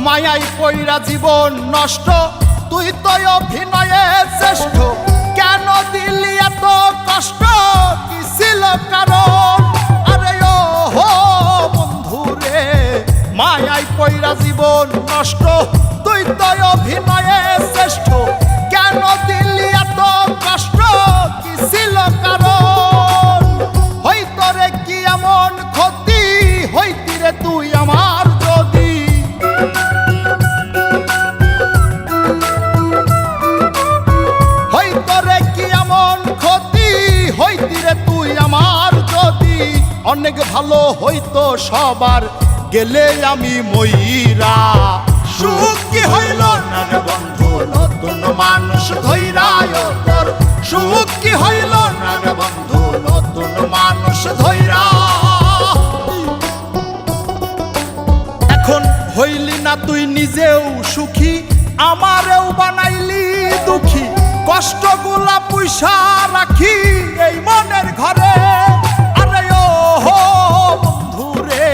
মায়াই পইরা জীবন নষ্ট, তুই তো অভিনয়ে শ্রেষ্ঠ। কেন দিলি এত কষ্ট, কি ছিল কারণ? আরে ও হো বন্ধু রে, মায়াই পইরা জীবন নষ্ট, তুই তো অভিনয়ে শ্রেষ্ঠ। কেন দিলি এত কষ্ট, কি ছিল কারণ? হইতো রে কি এমন ক্ষতি, হইতি রে তুই আমার যদি। হইতো রে কি এমন ক্ষতি, হইতি রে তুই আমার যদি। অনেক ভালো হইতো সবার, গেলে আমি ময়রা। সুখ কি হইল না রে বন্ধু, নতুন মানুষ ধৈরায় তোর। সুখ কি হইল না রে বন্ধু, নতুন মানুষ ধৈরা। এখন হইলি না তুই নিজেও সুখী, আমারেও বানাইলি দুঃখী। কষ্টগুলা পয়সা রাখি এই মনের ঘরে। আরে ও হো বন্ধু রে,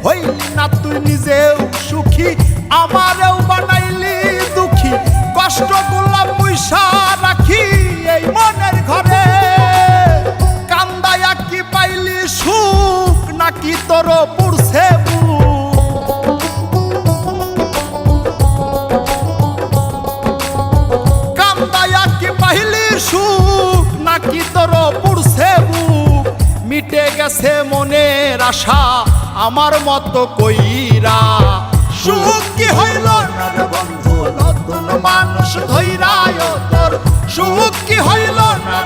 হইলি না তুই নিজেও সুখী, আমারেও বানাইলি দুঃখী। কষ্টগুলা পয়সা রাখি এই মনের ঘরে। কান্দায়া কি পাইলি সুখ, নাকি তোর পুরছে বুক? কান্দায়া কি পাইলি সুখ, নাকি তোর পুরছে বুক? মিটে গেছে মনের আশা আমার মতো কইরা। সুখ কি হইল না রে বন্ধু, নতুন মানুষ ধৈরায় তোর। সুখ কি হইল না